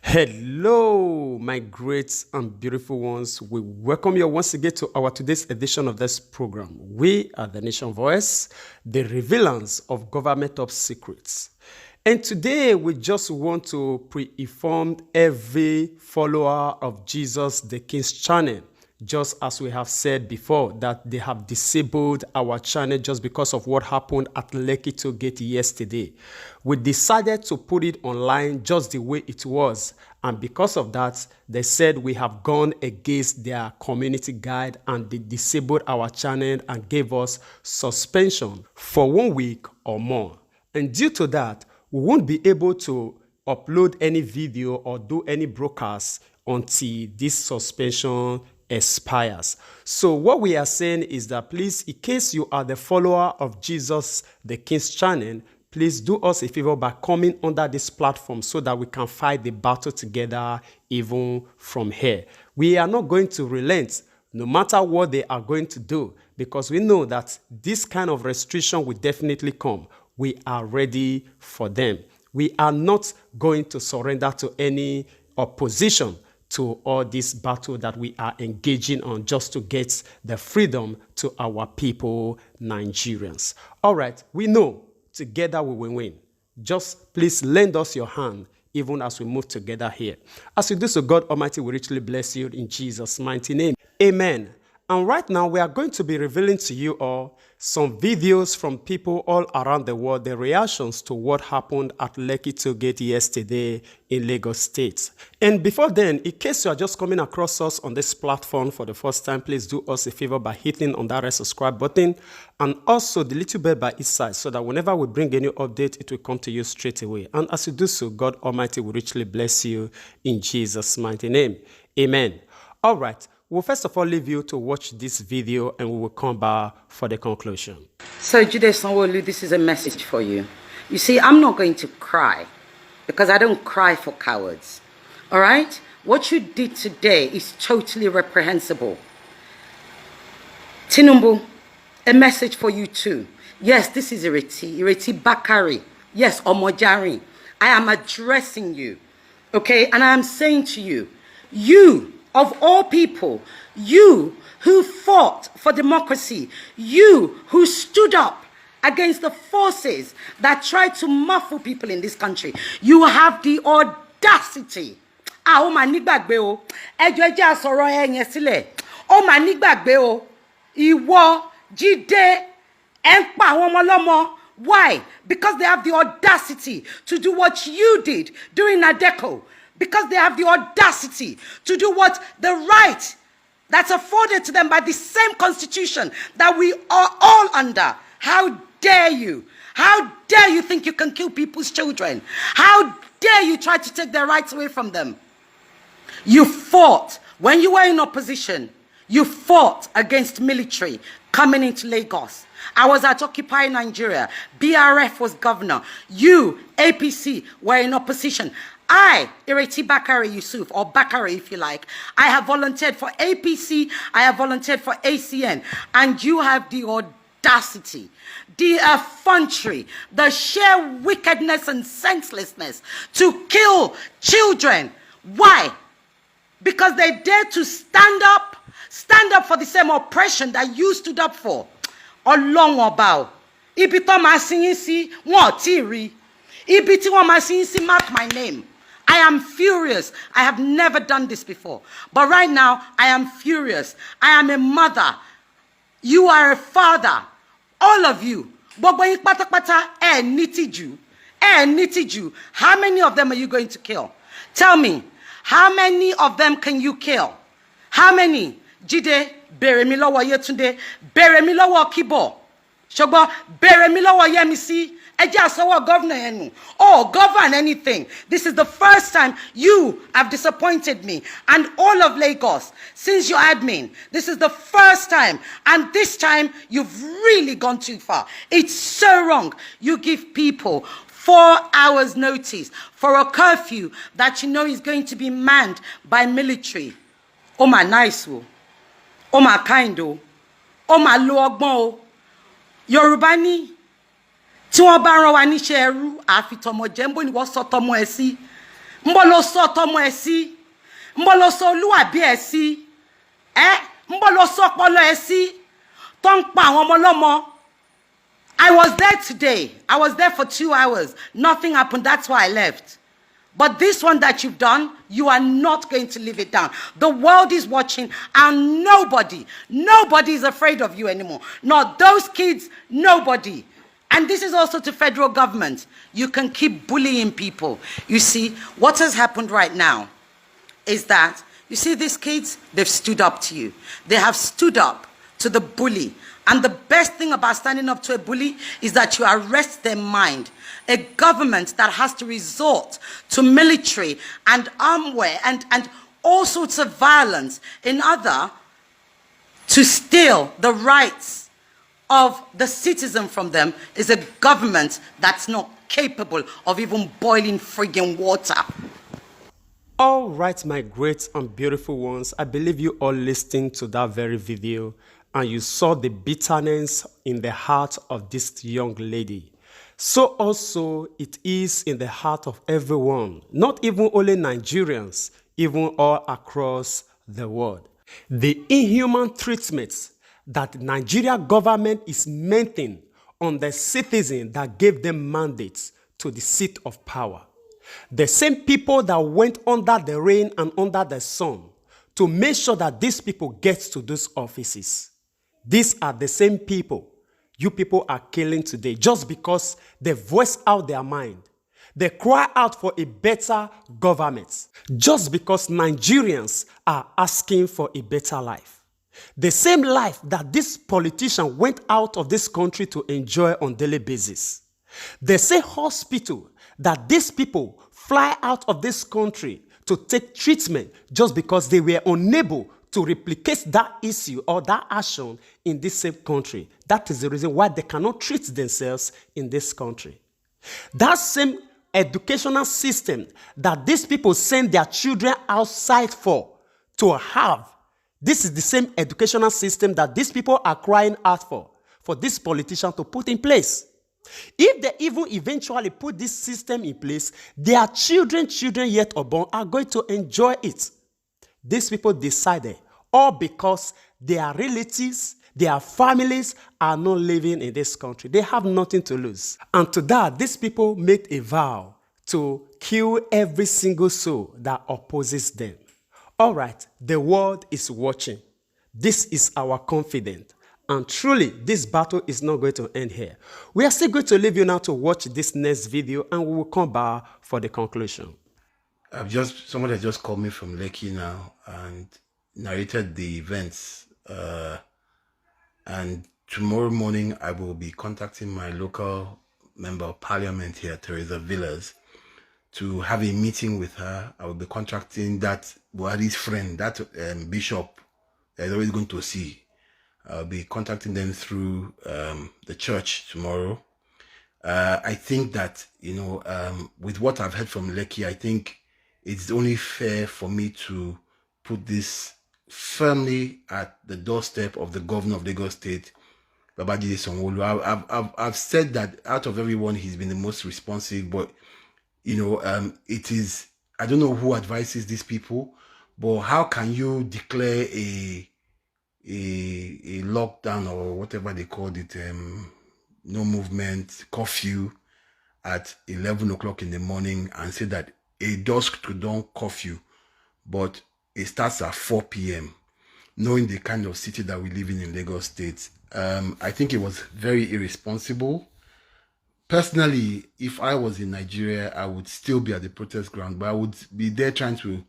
Hello, my great and beautiful ones. We welcome you once again to our today's edition of this program. We are the Nation Voice, the revealance of government top secrets. And today we just want to pre-inform every follower of Jesus the King's channel, just as we have said before, that they have disabled our channel just because of what happened at Lekki Toll Gate yesterday. We decided to put it online just the way it was. And because of that, they said we have gone against their community guide and they disabled our channel and gave us suspension for 1 week or more. And due to that, we won't be able to upload any video or do any broadcast until this suspension expires. So what we are saying is that please, in case you are the follower of Jesus the King's channel, please do us a favor by coming under this platform so that we can fight the battle together even from here. We are not going to relent no matter what they are going to do, because we know that this kind of restriction will definitely come. We are ready for them. We are not going to surrender to any opposition to all this battle that we are engaging on just to get the freedom to our people, Nigerians. All right, we know together we will win. Just please lend us your hand even as we move together here. As we do so, God Almighty will richly bless you in Jesus' mighty name. Amen. And right now, we are going to be revealing to you all some videos from people all around the world, the reactions to what happened at Lekki Toll Gate yesterday in Lagos State. And before then, in case you are just coming across us on this platform for the first time, please do us a favor by hitting on that red subscribe button and also the little bell by each side so that whenever we bring a new update, it will come to you straight away. And as you do so, God Almighty will richly bless you in Jesus' mighty name. Amen. All right. We'll first of all leave you to watch this video and we will come back for the conclusion. So Jide Sanwo-Olu, this is a message for you. You see, I'm not going to cry because I don't cry for cowards. All right? What you did today is totally reprehensible. Tinubu, a message for you too. Yes, this is Ireti Bakari. Yes, Omojari. I am addressing you. Okay? And I am saying to you, you, of all people, you who fought for democracy, you who stood up against the forces that tried to muffle people in this country, you have the audacity. Oh ma nigbagbe o, ejo eje asoro eyen sile. Oh ma nigbagbe o, iwo Jide enpa awon omo lomo. Why? Because they have the audacity to do what you did during Nadeco. Because they have the audacity to do what the right that's afforded to them by the same constitution that we are all under. How dare you? How dare you think you can kill people's children? How dare you try to take their rights away from them? You fought, when you were in opposition, you fought against military coming into Lagos. I was at Occupy Nigeria. BRF was governor. You, APC, were in opposition. I, Ireti Bakari Yusuf, or Bakari if you like, I have volunteered for APC, I have volunteered for ACN, and you have the audacity, the effrontery, the sheer wickedness and senselessness to kill children. Why? Because they dare to stand up for the same oppression that you stood up for. Ọlọ́run ọba o, ibi tó máa sin yín sí, wọn ò tí ì rí. Ibi tí wọ́n máa sin yín sí, mark my name. I am furious. I have never done this before. But right now, I am furious. I am a mother. You are a father. All of you. Gbogbo yín pátápátá, ẹ ní tìjú. Ẹ ní tìjú. How many of them are you going to kill? Tell me. How many of them can you kill? How many? Jide, bèrè mi lọ́wọ́ Yetunde, bèrè mi lọ́wọ́ Kibo. Ṣùgbọ́n, bèrè mi lọ́wọ́ Yemisi. Governor, oh, govern anything. This is the first time you have disappointed me and all of Lagos since your admin. This is the first time, and this time you've really gone too far. It's so wrong. You give people 4 hours notice for a curfew that you know is going to be manned by military. Oh my nice, oh my kind, oh my lo Yorùbá ni. Tí wọ́n bá rán wa níṣẹ́ ẹrú àfitọmọ jẹ́ńbó ni wọ́n sọ tọmọ ẹ sí. Mbo lo sọ tọmọ ẹ sí? Mbo lo sọ olúwàbí ẹ sí? Mbo lo sọ ọpọlọ ẹ sí? Tó ń pa àwọn ọmọ lọ́mọ. I was there today. I was there for 2 hours. Nothing happened. That's why I left. But this one that you've done, you are not going to live it down. The world is watching, and nobody is afraid of you anymore. Not those kids, nobody. And this is also to federal government. You can keep bullying people. You see, what has happened right now is that, you see these kids, they've stood up to you. They have stood up to the bully. And the best thing about standing up to a bully is that you arrest their mind. A government that has to resort to military and armware and all sorts of violence in order to steal the rights of the citizen from them is a government that's not capable of even boiling friggin' water. All right, my great and beautiful ones, I believe you all listened to that very video and you saw the bitterness in the heart of this young lady. So also it is in the heart of everyone, not even only Nigerians, even all across the world. The inhuman treatment that the Nigeria government is maintaining on the citizens that gave them mandates to the seat of power. The same people that went under the rain and under the sun to make sure that these people get to those offices. These are the same people you people are killing today just because they voice out their mind. They cry out for a better government just because Nigerians are asking for a better life. The same life that this politician went out of this country to enjoy on a daily basis. The same hospital that these people fly out of this country to take treatment just because they were unable to replicate that issue or that action in this same country. That is the reason why they cannot treat themselves in this country. That same educational system that these people send their children outside for to have, this is the same educational system that these people are crying out for this politician to put in place. If they even eventually put this system in place, their children yet unborn are going to enjoy it. These people decided, all because their relatives, their families are not living in this country. They have nothing to lose. And to that, these people made a vow to kill every single soul that opposes them. All right, the world is watching. This is our confidence. And truly, this battle is not going to end here. We are still going to leave you now to watch this next video, and we will come back for the conclusion. Somebody has just called me from Lekki now and narrated the events. And tomorrow morning, I will be contacting my local member of parliament here, Teresa Villas, to have a meeting with her. I will be contacting that Buhari's friend, that bishop that is always going to see. I'll be contacting them through the church tomorrow. I think that, with what I've heard from Lekki, I think it's only fair for me to put this firmly at the doorstep of the governor of Lagos State, Babajide Sanwo-Olu. I've said that out of everyone, he's been the most responsive, but, it is, I don't know who advises these people, but how can you declare a lockdown or whatever they called it, no movement, curfew at 11 o'clock in the morning and say that a dusk to dawn curfew, but it starts at 4 p.m., knowing the kind of city that we live in Lagos State. I think it was very irresponsible. Personally, if I was in Nigeria, I would still be at the protest ground, but I would be there trying to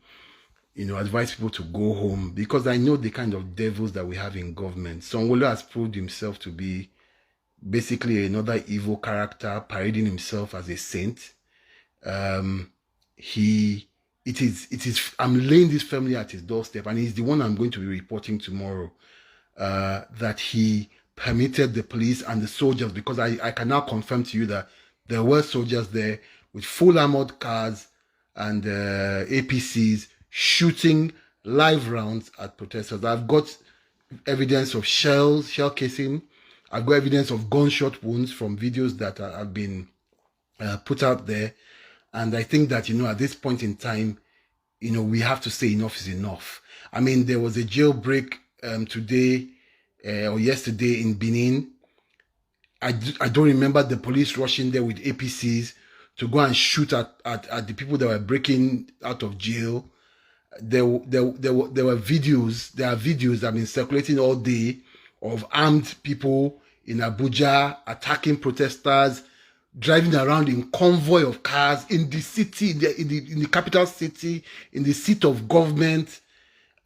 advise people to go home, because I know the kind of devils that we have in government. Sanwo-Olu has proved himself to be basically another evil character, parading himself as a saint. I'm laying this firmly at his doorstep, and he's the one I'm going to be reporting tomorrow, that he permitted the police and the soldiers, because I can now confirm to you that there were soldiers there with full armored cars and APCs shooting live rounds at protesters. I've got evidence of shell casing. I've got evidence of gunshot wounds from videos that have been put out there. And I think that, at this point in time, we have to say enough is enough. I mean, there was a jailbreak today or yesterday in Benin. I don't remember the police rushing there with APCs to go and shoot at the people that were breaking out of jail. There were videos. There are videos that have been circulating all day of armed people in Abuja attacking protesters, driving around in convoy of cars in the city, in the capital city, in the seat of government.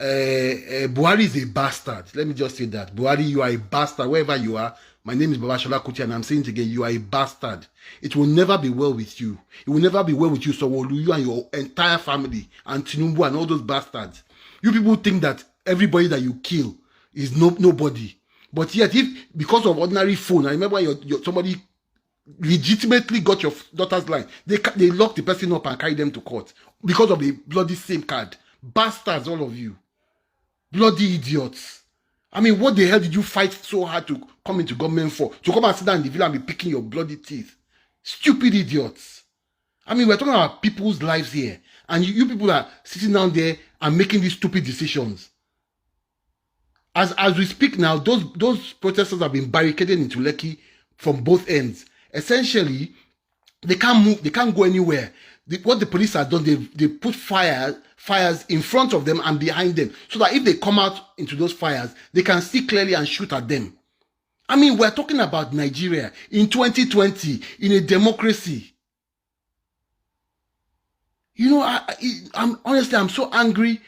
Buhari is a bastard. Let me just say that. Buhari, you are a bastard wherever you are. My name is Babashola Kuti, and I'm saying it again, you are a bastard. It will never be well with you. It will never be well with you, Sowolu, you and your entire family, and Tinubu and all those bastards. You people think that everybody that you kill is nobody. But yet, if because of ordinary phone, I remember somebody legitimately got your daughter's line, they locked the person up and carried them to court because of a bloody SIM card. Bastards, all of you. Bloody idiots. I mean, what the hell did you fight so hard to come into government for? To come and sit down in the villa and be picking your bloody teeth? Stupid idiots. I mean, we're talking about people's lives here. And you people are sitting down there and making these stupid decisions. As we speak now, those protesters have been barricaded into Lekki from both ends. Essentially, they can't move, they can't go anywhere. What the police have done, they put fires in front of them and behind them, so that if they come out into those fires, they can see clearly and shoot at them. I mean, we're talking about Nigeria in 2020, in a democracy. I'm honestly, I'm so angry.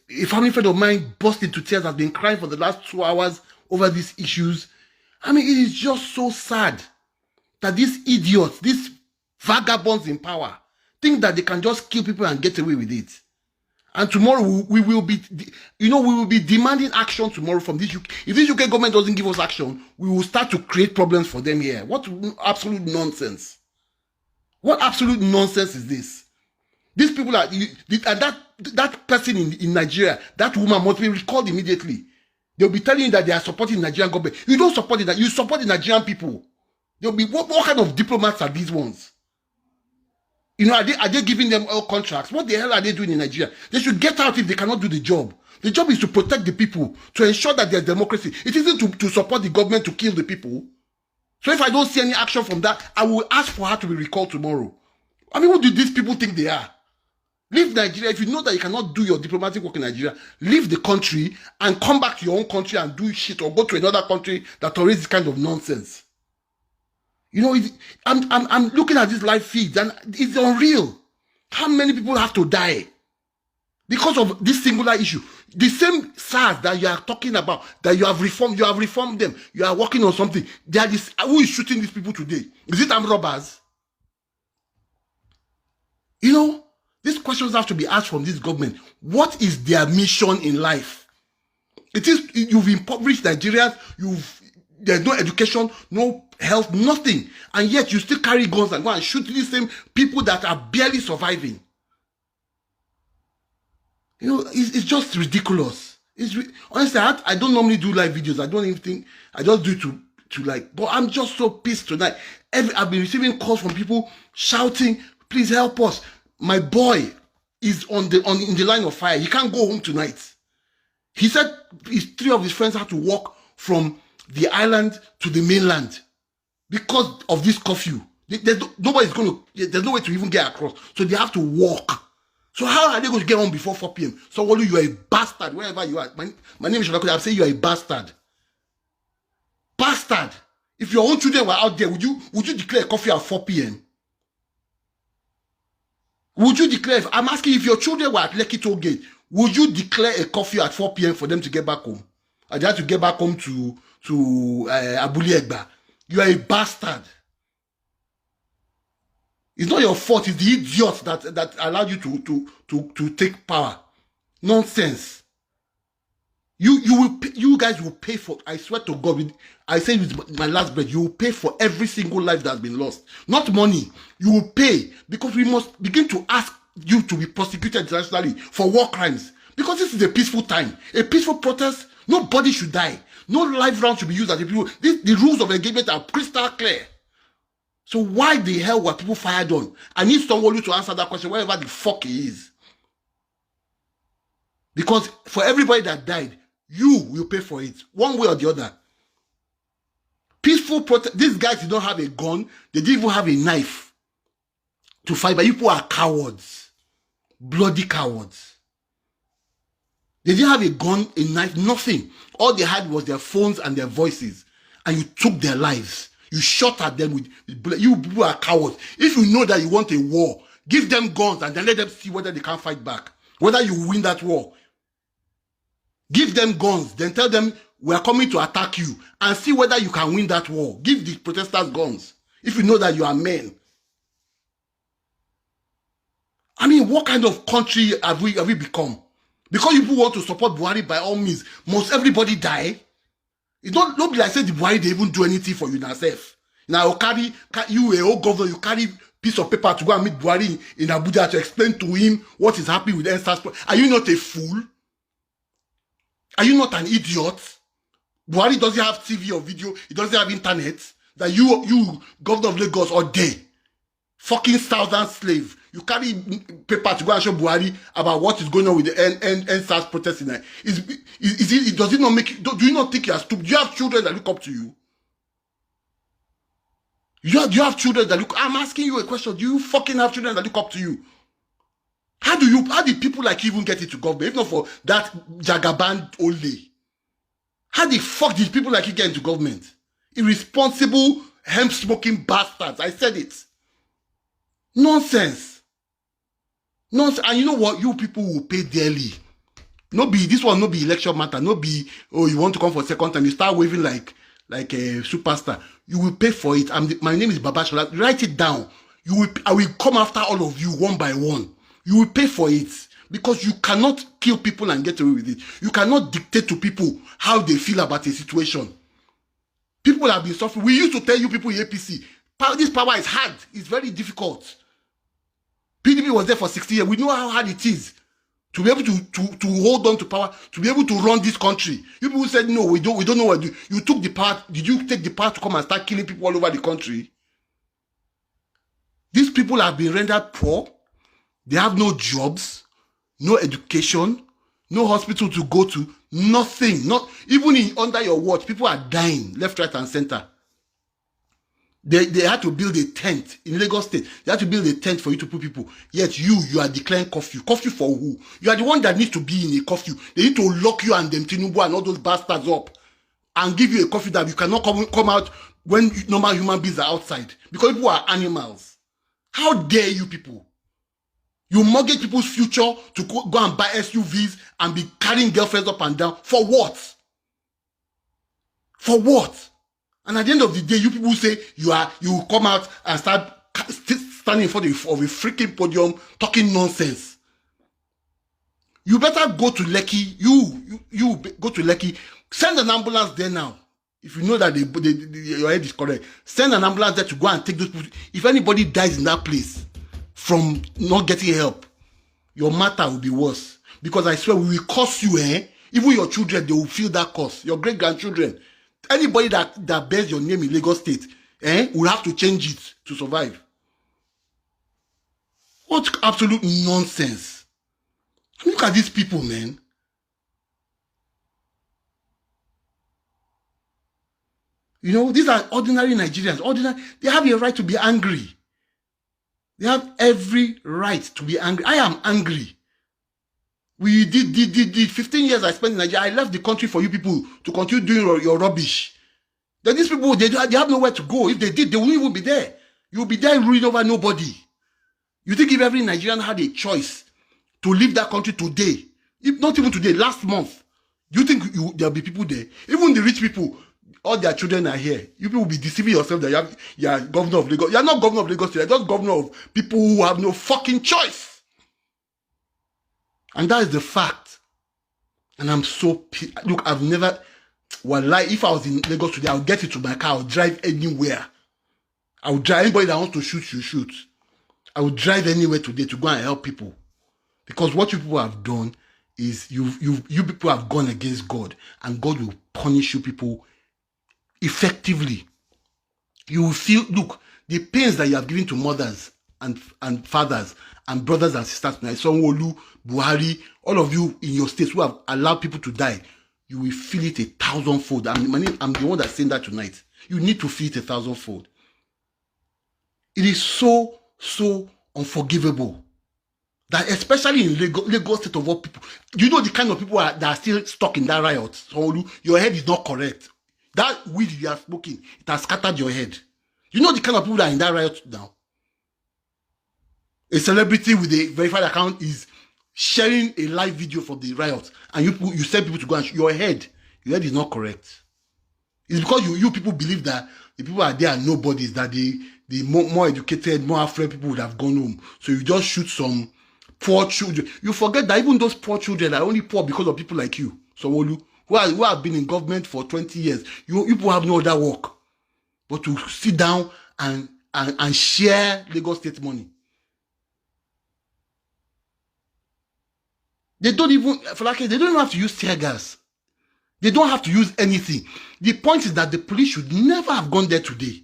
A family friend of mine burst into tears, has been crying for the last 2 hours over these issues. I mean, it is just so sad that these idiots, these vagabonds in power, think that they can just kill people and get away with it. And tomorrow we will be demanding action tomorrow from this UK. If this UK government doesn't give us action, we will start to create problems for them here. What absolute nonsense. What absolute nonsense is this? These people are, and that person in Nigeria, that woman must be recalled immediately. They'll be telling you that they are supporting the Nigerian government. You don't support it, you support the Nigerian people. They'll be, what kind of diplomats are these ones? Are they giving them oil contracts? What the hell are they doing in Nigeria? They should get out if they cannot do the job. The job is to protect the people, to ensure that there's democracy. It isn't to support the government to kill the people. So if I don't see any action from that, I will ask for her to be recalled tomorrow. I mean, who do these people think they are? Leave Nigeria. If you know that you cannot do your diplomatic work in Nigeria, leave the country and come back to your own country and do shit, or go to another country that tolerates this kind of nonsense. I'm looking at this live feed and it's unreal. How many people have to die because of this singular issue? The same SARS that you are talking about, that you have reformed them. You are working on something. Who is shooting these people today? Is it armed robbers? These questions have to be asked from this government. What is their mission in life? You've impoverished Nigerians. There's no education, no health, nothing. And yet you still carry guns and go and shoot these same people that are barely surviving. It's just ridiculous. Honestly, I don't normally do live videos. I don't even think, I just do it to like, but I'm just so pissed tonight. I've been receiving calls from people shouting, please help us. My boy is in the line of fire. He can't go home tonight. He said three of his friends had to walk from the island to the mainland because of this curfew. There's no way to even get across. So they have to walk. So how are they going to get home before 4 p.m? So Wolu, you are a bastard wherever you are. My name is Sholakoya. I'm saying you are a bastard. Bastard. If your own children were out there, would you declare curfew at 4 p.m? Would you declare, I'm asking, if your children were at Lekki Toll Gate, would you declare a curfew at 4 p.m. for them to get back home? And they had to get back home to Abuli Egba. You are a bastard. It's not your fault. It's the idiot that allowed you to take power. Nonsense. You guys will pay for, I swear to God, I say with my last breath, you will pay for every single life that has been lost. Not money. You will pay, because we must begin to ask you to be prosecuted internationally for war crimes. Because this is a peaceful time. A peaceful protest, nobody should die. No live round should be used as a people. The rules of engagement are crystal clear. So why the hell were people fired on? I need someone to answer that question, wherever the fuck he is. Because for everybody that died, you will pay for it, one way or the other. Peaceful protest. These guys did not have a gun. They didn't even have a knife to fight. But people are cowards. Bloody cowards. They didn't have a gun, a knife, nothing. All they had was their phones and their voices. And you took their lives. You shot at them with bullets. You people are cowards. If you know that you want a war, give them guns and then let them see whether they can fight back. Whether you win that war. Give them guns. Then tell them, we are coming to attack you. And see whether you can win that war. Give the protesters guns. If you know that you are men. I mean, what kind of country have we become? Because you people want to support Buhari by all means, must everybody die? It's not be like say the Buhari they even do anything for you yourself. Now you a old governor, you carry piece of paper to go and meet Buhari in Abuja to explain to him what is happening with NSAS. Are you not a fool? Are you not an idiot? Buhari doesn't have TV or video, he doesn't have internet. That you governor of Lagos or day, fucking southern slave. You carry paper to go and show Buhari about what is going on with the NSAS protesting. Does it not make you, do you not think you are stupid? Do you have children that look up to you? Do you have children that look? I'm asking you a question. Do you fucking have children that look up to you? How did people like you even get into government? If not for that Jagaban only. How the fuck did people like you get into government? Irresponsible, hemp-smoking bastards. I said it. Nonsense. Nonsense. And you know what? You people will pay dearly. This one no be election matter. No be, oh, you want to come for a second time. You start waving like a superstar. You will pay for it. My name is Baba Shola. Write it down. I will come after all of you one by one. You will pay for it. Because you cannot kill people and get away with it. You cannot dictate to people how they feel about a situation. People have been suffering. We used to tell you people in APC, this power is hard. It's very difficult. PDP was there for 60 years. We know how hard it is to be able to hold on to power, to be able to run this country. You people said, no, we don't know what to do. You took the power. Did you take the power to come and start killing people all over the country? These people have been rendered poor. They have no jobs, no education, no hospital to go to, nothing. Not even under your watch, people are dying left, right, and center. They had to build a tent in Lagos State. They had to build a tent for you to put people. Yet you are declaring curfew. Curfew for who? You are the one that needs to be in a curfew. They need to lock you and them Tinubu and all those bastards up and give you a curfew that you cannot come out when normal human beings are outside. Because people are animals. How dare you people? You mortgage people's future to go and buy SUVs and be carrying girlfriends up and down. For what? For what? And at the end of the day, you people say you come out and start standing in front of a freaking podium talking nonsense. You better go to Lekki. You go to Lekki. Send an ambulance there now. If you know that your head is correct, send an ambulance there to go and take those people. If anybody dies in that place from not getting help, your matter will be worse. Because I swear, we will curse you, Even your children, they will feel that curse. Your great-grandchildren. Anybody that bears your name in Lagos State, will have to change it to survive. What absolute nonsense. Look at these people, man. You know, these are ordinary Nigerians. They have a right to be angry. They have every right to be angry. I am angry. We did 15 years I spent in Nigeria. I left the country for you people to continue doing your rubbish. Then these people, they have nowhere to go. If they did, they wouldn't even be there. You'll be there ruling over nobody. You think if every Nigerian had a choice to leave that country today, if not even today, last month, do you think there'll be people there? Even the rich people, all their children are here. You people will be deceiving yourself that you are governor of Lagos. You're not governor of Lagos, you're just governor of people who have no fucking choice. And that is the fact. And I'm so pissed. Look, I've never... Wallahi, if I was in Lagos today, I would get into my car, I would drive anywhere. I would drive anybody that wants to shoot, you shoot. I would drive anywhere today to go and help people. Because what you people have done is you people have gone against God. And God will punish you people effectively. You will feel... Look, The pains that you have given to mothers and fathers and brothers and sisters, like Sanwo-Olu, Buhari, all of you in your states who have allowed people to die, you will feel it 1,000-fold. I'm the one that's saying that tonight. You need to feel it 1,000-fold. It is so unforgivable that, especially in Lagos state of all people, you know the kind of people that are still stuck in that riot. So your head is not correct. That weed you are smoking, it has scattered your head. You know the kind of people that are in that riot now. A celebrity with a verified account is sharing a live video from the riot, and you send people to go and your head is not correct. It's because you people believe that the people are there are nobodies, that the more educated, more affluent people would have gone home. So you just shoot some poor children. You forget that even those poor children are only poor because of people like you, Sanwo-Olu, who have been in government for 20 years. You people have no other work but to sit down and share Lagos State money. They don't even have to use tear gas. They don't have to use anything. The point is that the police should never have gone there today.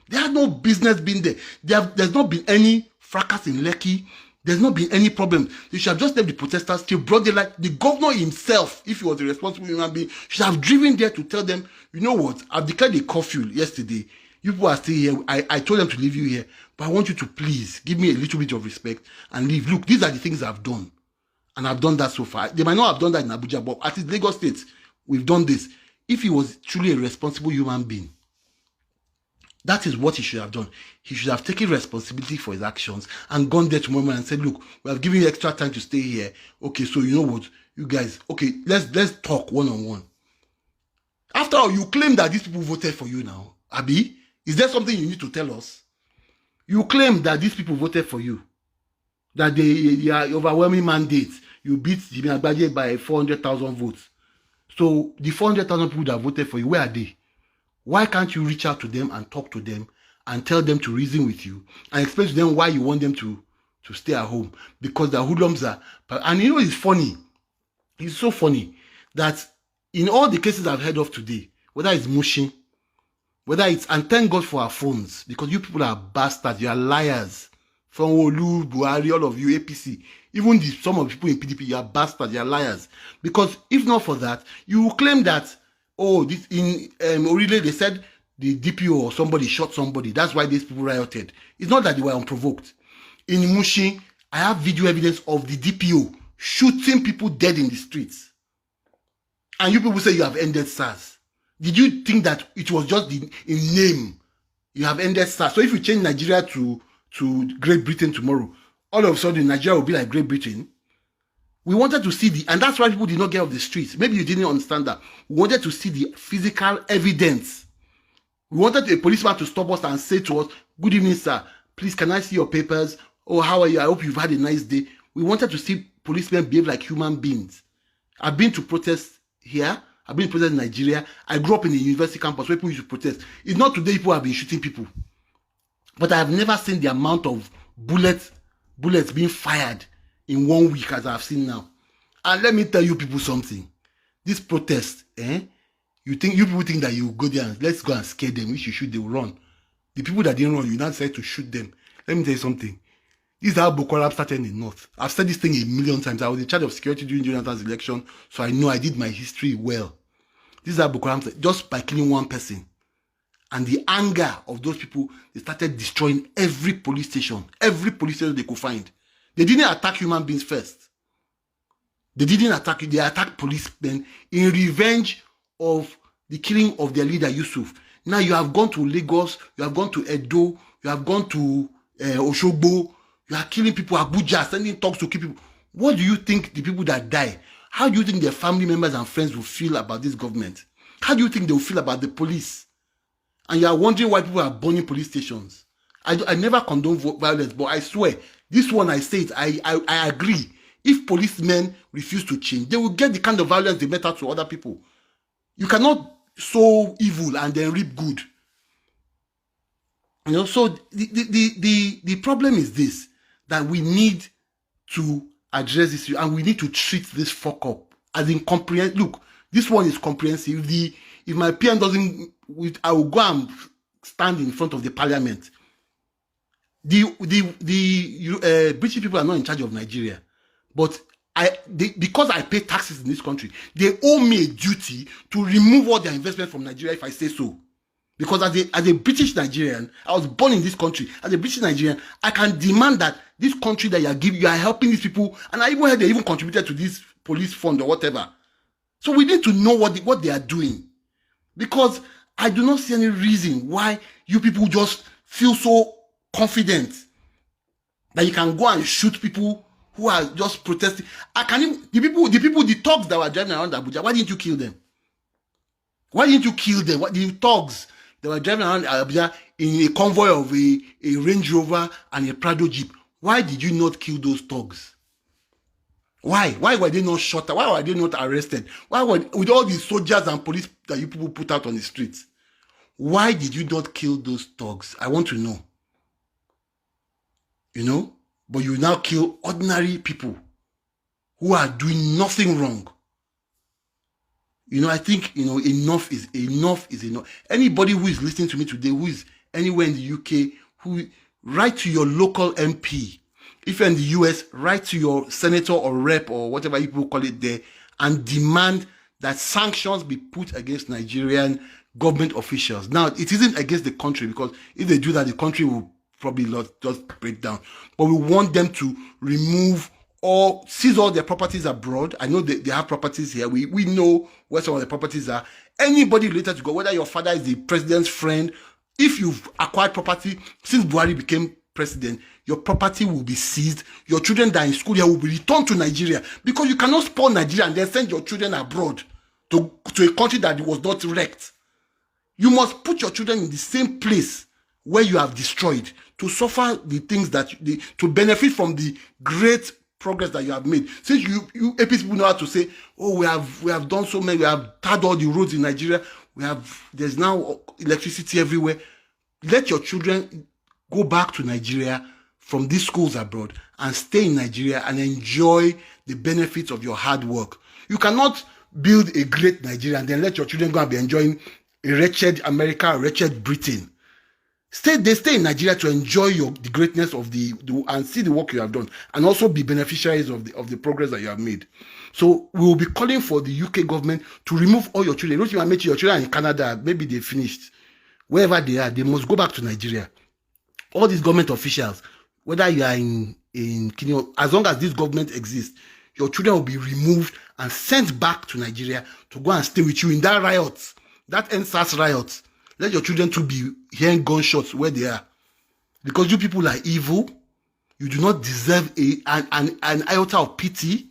They had no business being there. There's not been any fracas in Lekki. There's not been any problem. They should have just left the protesters till broad daylight. The governor himself, if he was a responsible human being, should have driven there to tell them, you know what, I've declared a curfew yesterday. You people are still here. I told them to leave you here. But I want you to please give me a little bit of respect and leave. Look, these are the things I've done. And I've done that so far. They might not have done that in Abuja, but at least Lagos State, we've done this. If he was truly a responsible human being, that is what he should have done. He should have taken responsibility for his actions and gone there tomorrow morning and said, look, we have given you extra time to stay here. Okay, so you know what? You guys, okay, let's talk one-on-one. After all, you claim that these people voted for you now. Abi, is there something you need to tell us? You claim that these people voted for you. That they are overwhelming mandates. You beat Jimmy Agbaje by 400,000 votes. So the 400,000 people that voted for you, where are they? Why can't you reach out to them and talk to them and tell them to reason with you and explain to them why you want them to stay at home? Because the hoodlums are... And you know, it's funny. It's so funny that in all the cases I've heard of today, whether it's Mushin, whether it's... And thank God for our phones, because you people are bastards. You are liars. From Olu, Buhari, all of you, APC, even some of the people in PDP, you are bastards, you are liars. Because if not for that, you will claim that, oh, this in Orile, they said the DPO or somebody shot somebody. That's why these people rioted. It's not that they were unprovoked. In Mushin, I have video evidence of the DPO shooting people dead in the streets. And you people say you have ended SARS. Did you think that it was just in name? You have ended SARS. So if you change Nigeria to Great Britain tomorrow, all of a sudden Nigeria will be like Great Britain. We wanted to see and that's why people did not get off the streets. Maybe you didn't understand that. We wanted to see the physical evidence. We wanted a policeman to stop us and say to us, good evening, sir. Please, can I see your papers? Oh, how are you? I hope you've had a nice day. We wanted to see policemen behave like human beings. I've been to protests here. I've been to protests in Nigeria. I grew up in a university campus where people used to protest. It's not today people have been shooting people. But I have never seen the amount of bullets being fired in 1 week as I've seen now. And let me tell you people something. This protest, you people think that you go there and let's go and scare them. If you shoot, they will run. The people that didn't run, you now decide to shoot them. Let me tell you something. This is how Boko Haram started in the north. I've said this thing a million times. I was in charge of security during Jonathan's election, so I know I did my history well. This is how Boko Haram started, just by killing one person. And the anger of those people, they started destroying every police station they could find. They didn't attack human beings first. They attacked policemen in revenge of the killing of their leader, Yusuf. Now you have gone to Lagos, you have gone to Edo, you have gone to Oshogbo, you are killing people, Abuja, sending talks to kill people. What do you think the people that die, how do you think their family members and friends will feel about this government? How do you think they will feel about the police? And you are wondering why people are burning police stations. I never condone violence, but I swear, this one I say it, I agree. If policemen refuse to change, they will get the kind of violence they met out to other people. You cannot sow evil and then reap good. You know, so the problem is this, that we need to address this issue and we need to treat this fuck up as in comprehensive. Look, this one is comprehensive. If my PM doesn't, I will go and stand in front of the parliament the British people are not in charge of Nigeria, but because I pay taxes in this country, they owe me a duty to remove all their investment from Nigeria if I say so. Because as a British Nigerian, I was born in this country. As a British Nigerian, I can demand that this country that you are helping these people, and I even heard they even contributed to this police fund or whatever. So we need to know what they are doing. Because I do not see any reason why you people just feel so confident that you can go and shoot people who are just protesting. The thugs that were driving around Abuja, why didn't you kill them? Why didn't you kill them? The thugs that were driving around Abuja in a convoy of a Range Rover and a Prado Jeep, why did you not kill those thugs? Why? Why were they not shot? Why were they not arrested? With all the soldiers and police that you people put out on the streets? Why did you not kill those thugs? I want to know. You know? But you now kill ordinary people who are doing nothing wrong. You know, I think, you know, enough is enough. Anybody who is listening to me today, who is anywhere in the UK, write to your local MP. If you're in the US, write to your senator or rep or whatever you people call it there, and demand that sanctions be put against Nigerian government officials. Now, it isn't against the country, because if they do that, the country will probably just break down. But we want them to remove or seize all their properties abroad. I know they have properties here. We know where some of the properties are. Anybody related to God, whether your father is the president's friend, if you've acquired property since Buhari became president, your property will be seized. Your children that are in school here will be returned to Nigeria, because you cannot spoil Nigeria and then send your children abroad to a country that was not wrecked. You must put your children in the same place where you have destroyed, to suffer the things to benefit from the great progress that you have made. Since you APC people know how to say, oh, we have done so many, we have tarred all the roads in Nigeria, there's now electricity everywhere. Let your children go back to Nigeria from these schools abroad and stay in Nigeria and enjoy the benefits of your hard work. You cannot build a great Nigeria and then let your children go and be enjoying a wretched America, a wretched Britain. They stay in Nigeria to enjoy the greatness of and see the work you have done, and also be beneficiaries of the progress that you have made. So we will be calling for the UK government to remove all your children. Don't you want your children in Canada? Maybe they finished. Wherever they are, they must go back to Nigeria. All these government officials, whether you are in Kenya, as long as this government exists, your children will be removed and sent back to Nigeria to go and stay with you in that riot, that NSAS riot. Let your children to be hearing gunshots where they are. Because you people are evil. You do not deserve an iota of pity.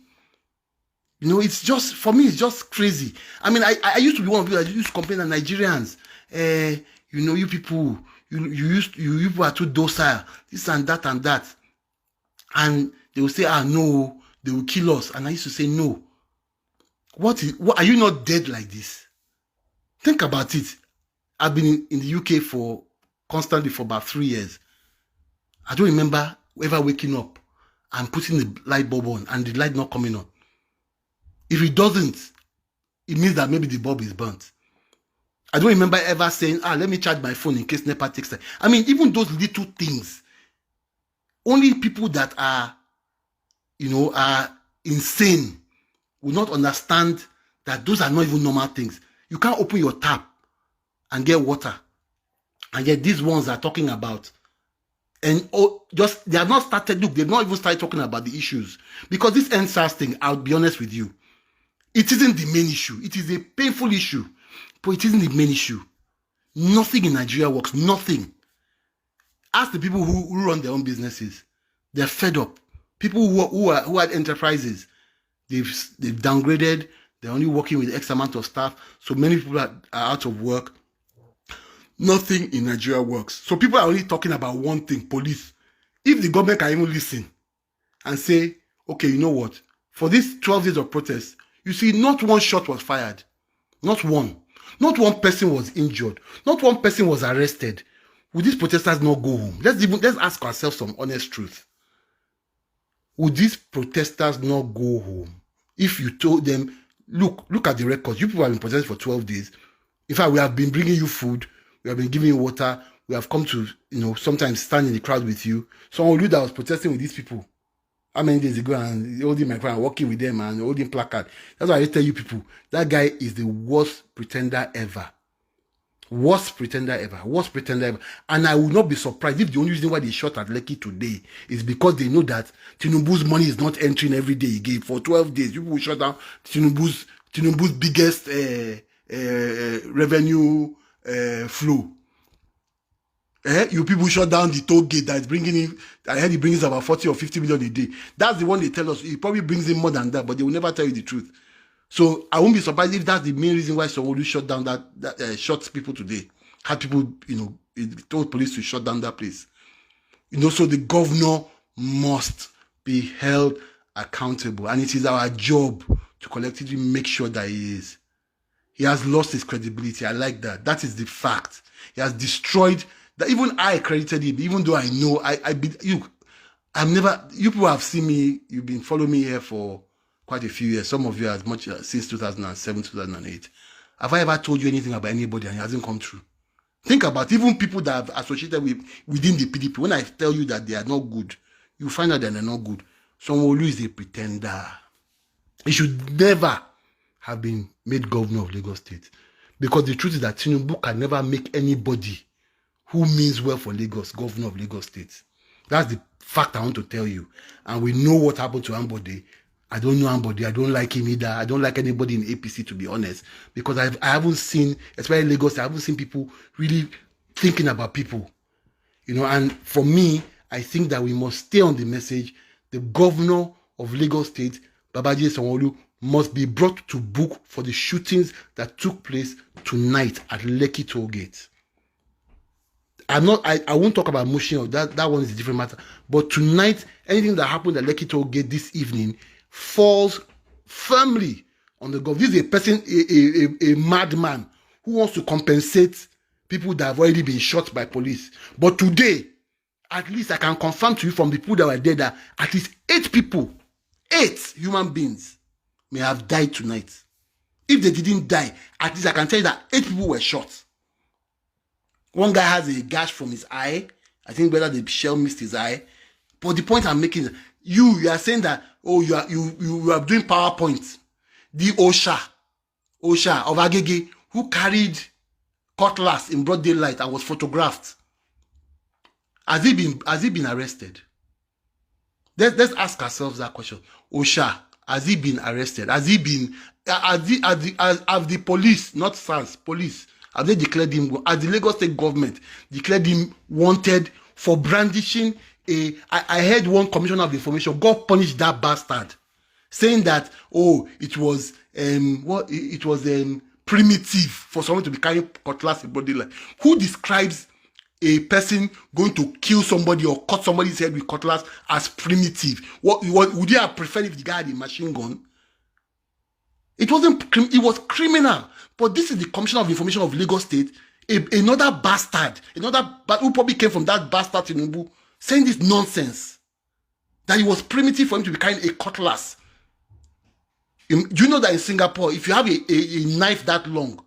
You know, it's just, for me, it's just crazy. I mean, I used to be one of people that used to complain that Nigerians, you know, you people, you people are too docile, this and that and that. And they will say, no, they will kill us. And I used to say, no. What are you not dead like this? Think about it. I've been in the UK constantly for about 3 years. I don't remember ever waking up and putting the light bulb on and the light not coming on. If it doesn't, it means that maybe the bulb is burnt. I don't remember ever saying, let me charge my phone in case NEPA takes time. I mean, even those little things, only people that are, you know, are insane will not understand that those are not even normal things. You can't open your tap and get water, and yet these ones are talking about, and they have not started. Look, they've not even started talking about the issues, because this NSAS thing, I'll be honest with you, it isn't the main issue. It is a painful issue, but it isn't the main issue. Nothing in Nigeria works. Nothing. Ask the people who run their own businesses. They're fed up. People who had enterprises, they've downgraded. They're only working with X amount of staff. So many people are out of work. Nothing in Nigeria works. So people are only talking about one thing, police. If the government can even listen and say, okay, you know what? For these 12 days of protest, you see, not one shot was fired. Not one. Not one person was injured. Not one person was arrested. Would these protesters not go home? Let's ask ourselves some honest truth. Would these protesters not go home if you told them, look at the records. You people have been protesting for 12 days. In fact, we have been bringing you food. We have been giving you water. we have come to, sometimes stand in the crowd with you. Someone that was protesting with these people how many days ago and holding my crown, walking with them and holding placard. That's why I tell you people, that guy is the worst pretender ever. Worst pretender ever. Worst pretender ever. And I will not be surprised if the only reason why they shot at Lekki today is because they know that Tinubu's money is not entering every day again. For 12 days, people will shut down Tinubu's biggest revenue flow. You people shut down the toll gate that is bringing in, I heard he brings about 40 or 50 million a day. That's the one they tell us. He probably brings in more than that, but they will never tell you the truth. So I won't be surprised if that's the main reason why Sanwo-Olu shut down that shot people today. Had people, told police to shut down that place. So the governor must be held accountable. And it is our job to collectively make sure that he is. He has lost his credibility. I like that. That is the fact. He has destroyed that. Even I credited him, even though I know you people have seen me, you've been following me here for quite a few years, some of you as much since 2007, 2008. Have I ever told you anything about anybody and it hasn't come true? Think about even people that I've associated within the PDP. When I tell you that they are not good, you find out that they're not good. Sanwo-Olu is a pretender. He should never have been made governor of Lagos State. Because the truth is that Tinubu can never make anybody who means well for Lagos governor of Lagos State. That's the fact I want to tell you. And we know what happened to Ambode. I don't know Ambode. I don't like him either. I don't like anybody in APC, to be honest. Because I haven't seen, especially Lagos, I haven't seen people really thinking about people. And for me, I think that we must stay on the message. The governor of Lagos State, Babajide Sanwo-Olu, must be brought to book for the shootings that took place tonight at Lekki Toll Gate. I won't talk about Mushin. That one is a different matter. But tonight, anything that happened at Lekki Toll Gate this evening falls firmly on the government. This is a person, a madman who wants to compensate people that have already been shot by police. But today, at least I can confirm to you from the people that were there that at least 8 people, 8 human beings may have died tonight. If they didn't die, at least I can tell you that 8 people were shot. One guy has a gash from his eye. I think whether the shell missed his eye. But the point I'm making is, you are saying that, you are doing PowerPoint. The Osha of Agege, who carried cutlass in broad daylight and was photographed. Has he been arrested? Let's ask ourselves that question. Osha, has he been arrested? Have the police, not SARS, police, have they declared him, as the Lagos State government declared him wanted for brandishing I heard one commissioner of information, God punished that bastard, saying that, it was primitive for someone to be carrying cutlass in body line. Who describes a person going to kill somebody or cut somebody's head with cutlass as primitive? Would you have preferred if the guy had a machine gun? It was criminal. But this is the Commissioner of Information of Lagos State, another bastard, who probably came from that bastard Tinubu, saying this nonsense, that it was primitive for him to be carrying a cutlass. Do you know that in Singapore, if you have a knife that long,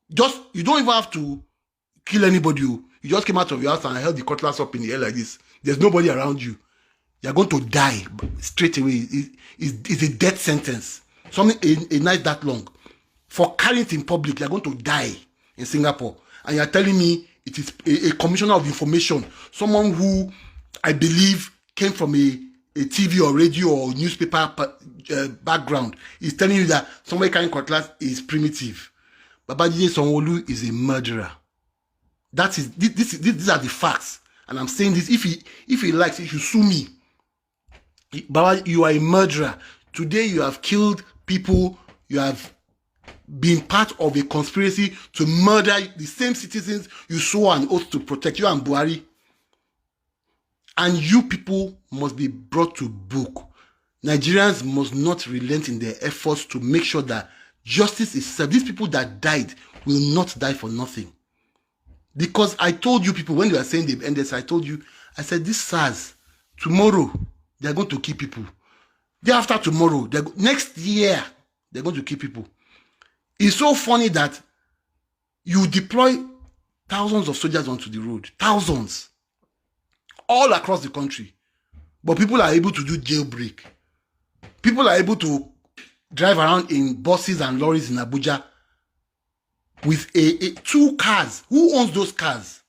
you don't even have to kill anybody. You just came out of your house and held the cutlass up in the air like this. There's nobody around you. You're going to die straight away. It's a death sentence. A knife that long. For carrying it in public, you're going to die in Singapore. And you're telling me it is a commissioner of information, someone who I believe came from a TV or radio or newspaper background, is telling you that somebody carrying cutlass is primitive. Babajide Sanwo-Olu is a murderer. These are the facts. And I'm saying this, if he likes, he should sue me. Baba, you are a murderer. Today you have killed people. You have been part of a conspiracy to murder the same citizens you swore an oath to protect, you and Buhari. And you people must be brought to book. Nigerians must not relent in their efforts to make sure that justice is served. These people that died will not die for nothing. Because I told you people, when they were saying they've ended, I said, this SARS, tomorrow, they're going to kill people. Day after tomorrow, next year, they're going to kill people. It's so funny that you deploy thousands of soldiers onto the road, thousands, all across the country. But people are able to do jailbreak. People are able to drive around in buses and lorries in Abuja with two cars. Who owns those cars?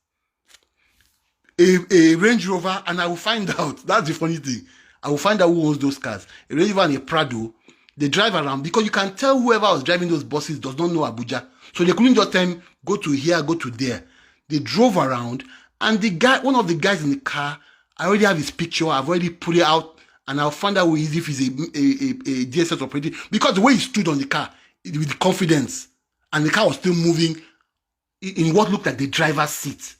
A Range Rover, and I will find out. That's the funny thing. I will find out who owns those cars. A Range Rover and a Prado. They drive around because you can tell whoever was driving those buses does not know Abuja. So they couldn't just tell him, go to here, go to there. They drove around, and the guy, one of the guys in the car, I already have his picture. I've already put it out, and I'll find out who he is if he's a DSS operator. Because the way he stood on the car with confidence, and the car was still moving in what looked like the driver's seat.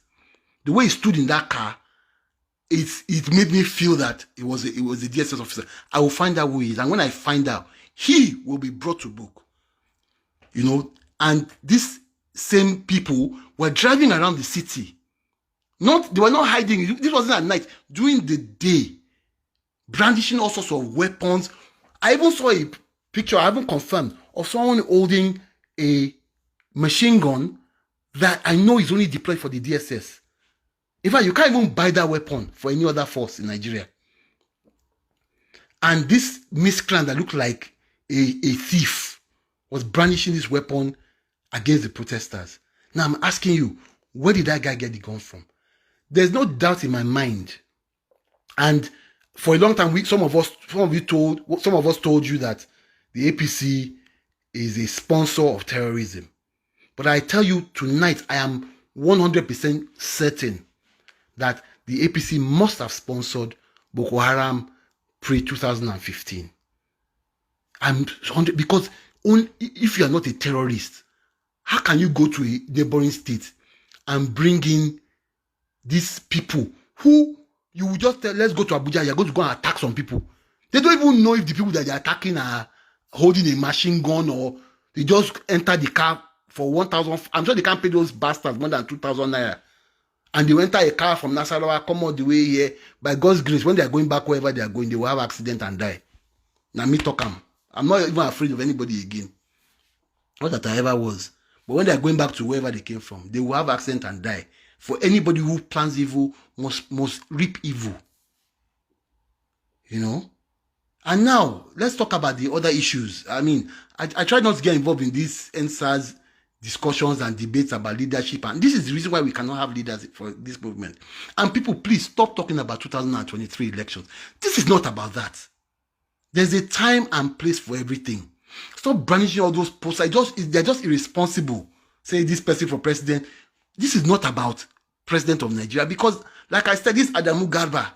The way he stood in that car, it made me feel that it was a DSS officer. I will find out who he is, and when I find out, he will be brought to book. You know, and these same people were driving around the city. They were not hiding. This wasn't at night. During the day, brandishing all sorts of weapons. I even saw a picture, I haven't confirmed, of someone holding a machine gun that I know is only deployed for the DSS. In fact, you can't even buy that weapon for any other force in Nigeria. And this miscreant that looked like a thief was brandishing this weapon against the protesters. Now I'm asking you, where did that guy get the gun from? There's no doubt in my mind. And for a long time, some of us told you that the APC is a sponsor of terrorism. But I tell you tonight, I am 100% certain that the APC must have sponsored Boko Haram pre-2015. I'm 100%, because if you are not a terrorist, how can you go to a neighboring state and bring in these people who you will just tell, let's go to Abuja, you're going to go and attack some people. They don't even know if the people that they're attacking are holding a machine gun, or they just enter the car for 1,000. I'm sure they can't pay those bastards more than 2,000 naira. And they enter a car from Nasarawa, come all the way here. By God's grace, when they're going back wherever they are going, they will have accident and die. Now me talk I'm not even afraid of anybody again. Not that I ever was. But when they're going back to wherever they came from, they will have accident and die. For anybody who plans evil must reap evil. You know? And now, let's talk about the other issues. I mean, I try not to get involved in these NSAS discussions and debates about leadership. And this is the reason why we cannot have leaders for this movement. And people, please stop talking about 2023 elections. This is not about that. There's a time and place for everything. Stop brandishing all those posters. They're just irresponsible. Say this person for president. This is not about president of Nigeria. Because, like I said, this Adamu Garba.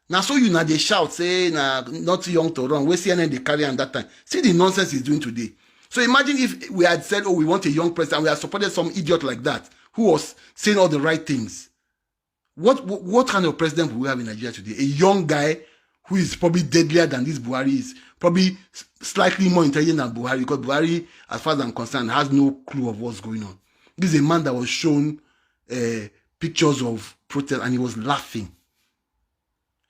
Now, so you know, they shout, say, nah, not too young to run. Where CNN they carry on that time. See the nonsense he's doing today. So imagine if we had said, oh, we want a young president, and we had supported some idiot like that who was saying all the right things. What kind of president will we have in Nigeria today? A young guy who is probably deadlier than this Buhari is, probably slightly more intelligent than Buhari, because Buhari, as far as I'm concerned, has no clue of what's going on. This is a man that was shown pictures of protest and he was laughing.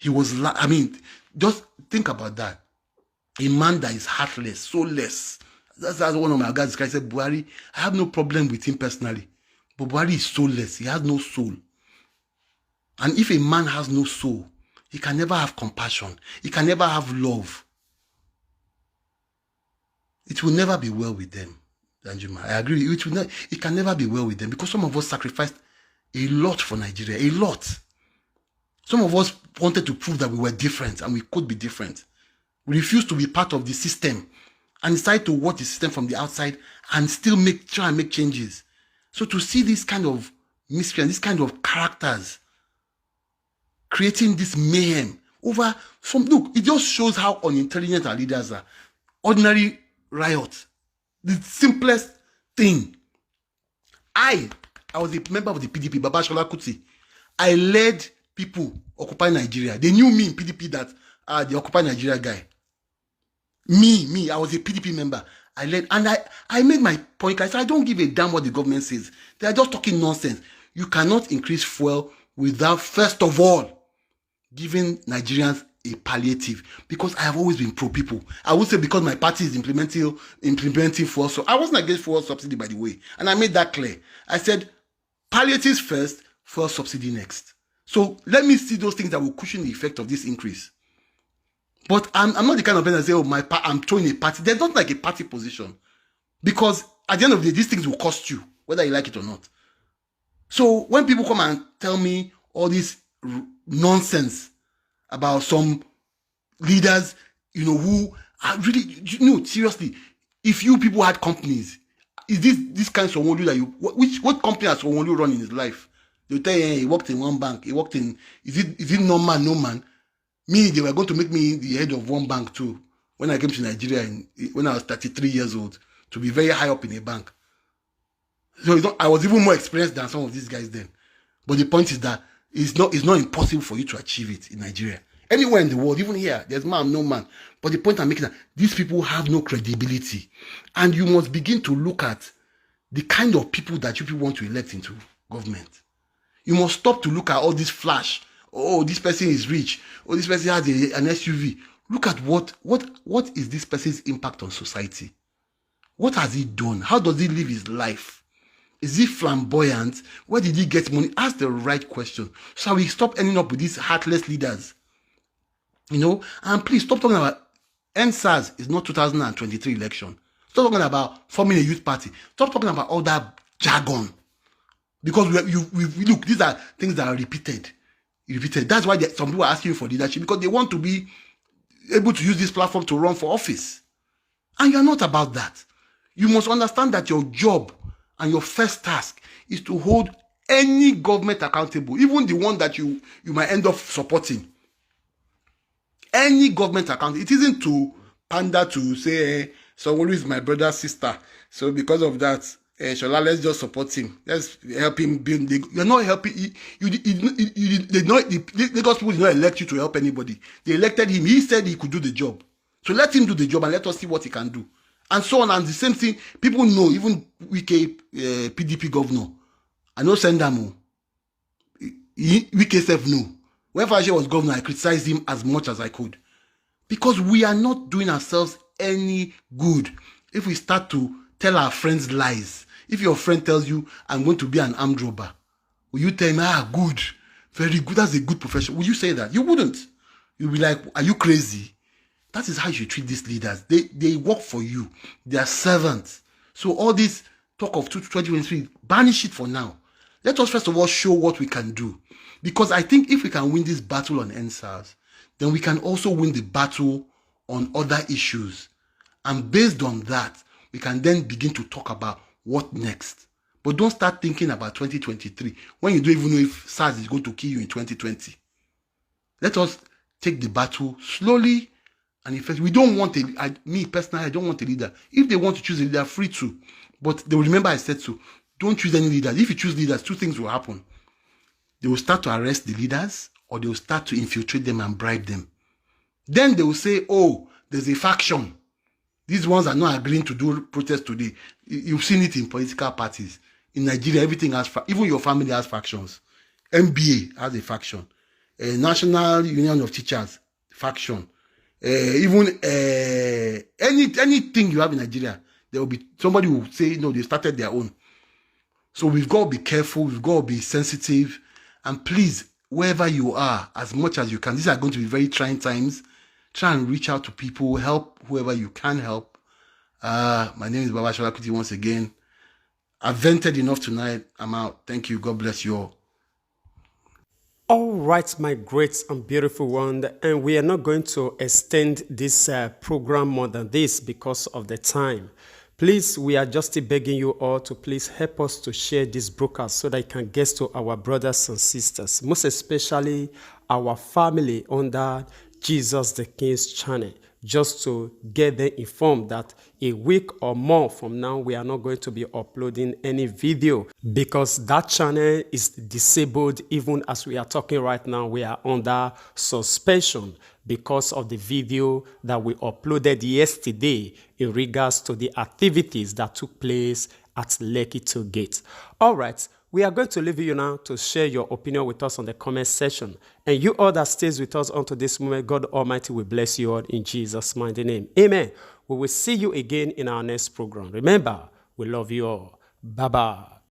I mean, just think about that. A man that is heartless, soulless. That's one of my guys. This guy said, Buhari, I have no problem with him personally. But Buhari is soulless. He has no soul. And if a man has no soul, he can never have compassion. He can never have love. It will never be well with them, Danjuma. I agree. It can never be well with them, because some of us sacrificed a lot for Nigeria. A lot. Some of us wanted to prove that we were different and we could be different. We refused to be part of the system and decided to watch the system from the outside and still try and make changes. So to see this kind of mystery and this kind of characters creating this mayhem over look, it just shows how unintelligent our leaders are. Ordinary riot. The simplest thing. I was a member of the PDP, Baba Shola Kuti. I led people occupy Nigeria. They knew me in PDP that the Occupy Nigeria guy. Me, I was a PDP member. I led, and I made my point. I said, I don't give a damn what the government says. They are just talking nonsense. You cannot increase fuel without, first of all, giving Nigerians a palliative. Because I have always been pro-people. I would say because my party is implementing fuel. So I wasn't against fuel subsidy, by the way. And I made that clear. I said, Palliatives first, fuel subsidy next. So let me see those things that will cushion the effect of this increase. But I'm not the kind of person that say, oh, I'm throwing a party. There's not like a party position. Because at the end of the day, these things will cost you, whether you like it or not. So when people come and tell me all this nonsense about some leaders, who are really, seriously, if you people had companies, is this kind of Sanwo-Olu that what company has Sanwo-Olu run in his life? They'll tell you, he worked in one bank, he worked in, is it no man? Me, they were going to make me the head of one bank too, when I came to Nigeria, when I was 33 years old, to be very high up in a bank. So I was even more experienced than some of these guys then. But the point is that it's not impossible for you to achieve it in Nigeria. Anywhere in the world, even here, there's man, no man. But the point I'm making is that these people have no credibility. And you must begin to look at the kind of people that you people want to elect into government. You must stop to look at all this flash. Oh, this person is rich. Oh, this person has an SUV. Look at what is this person's impact on society? What has he done? How does he live his life? Is he flamboyant? Where did he get money? Ask the right question. So we stop ending up with these heartless leaders. And please stop talking about NSAS is not 2023 election. Stop talking about forming a youth party. Stop talking about all that jargon. Because we look, these are things that are repeated. That's why some people are asking you for leadership, because they want to be able to use this platform to run for office. And you're not about that. You must understand that your job and your first task is to hold any government accountable, even the one that you might end up supporting. Any government account. It isn't to pander to say, Sanwo-Olu is my brother's sister. So because of that, Shola, let's just support him. Let's help him build. You're not helping. The Lagos people did not elect you to help anybody. They elected him. He said he could do the job. So let him do the job and let us see what he can do. And so on. And the same thing, people know, even Wike, PDP governor, I know Sendamo. Wike self know. When Fashe was governor, I criticized him as much as I could. Because we are not doing ourselves any good if we start to tell our friends lies. If your friend tells you, I'm going to be an armed robber, will you tell him, good, very good, that's a good profession? Will you say that? You wouldn't. You'll be like, are you crazy? That is how you should treat these leaders. They work for you. They are servants. So all this talk of 2023, banish it for now. Let us first of all show what we can do. Because I think if we can win this battle on NSAS, then we can also win the battle on other issues. And based on that, we can then begin to talk about what next. But don't start thinking about 2023 when you don't even know if SARS is going to kill you in 2020. Let us take the battle slowly and effectively. We don't want me personally, I don't want a leader. If they want to choose a leader, free to. But they will remember I said so. Don't choose any leaders. If you choose leaders, two things will happen. They will start to arrest the leaders, or they will start to infiltrate them and bribe them. Then they will say, oh, there's a faction. These ones are not agreeing to do protest today. You've seen it in political parties. In Nigeria, everything has, even your family has factions. MBA has a faction. National Union of Teachers, faction. Even anything you have in Nigeria, there will be somebody who will say, no, they started their own. So we've got to be careful. We've got to be sensitive. And please, wherever you are, as much as you can, these are going to be very trying times. Try and reach out to people, help whoever you can help. My name is Baba Shola Kuti once again. I've vented enough tonight. I'm out. Thank you. God bless you all. All right, my great and beautiful one. And we are not going to extend this program more than this because of the time. Please, we are just begging you all to please help us to share this broadcast so that it can get to our brothers and sisters, most especially our family under Jesus the King's channel, just to get them informed that a week or more from now, we are not going to be uploading any video because that channel is disabled. Even as we are talking right now, we are under suspension because of the video that we uploaded yesterday in regards to the activities that took place at Lekki Toll Gate. All right. We are going to leave you now to share your opinion with us on the comment section. And you all that stays with us unto this moment, God Almighty will bless you all in Jesus' mighty name. Amen. We will see you again in our next program. Remember, we love you all. Bye-bye.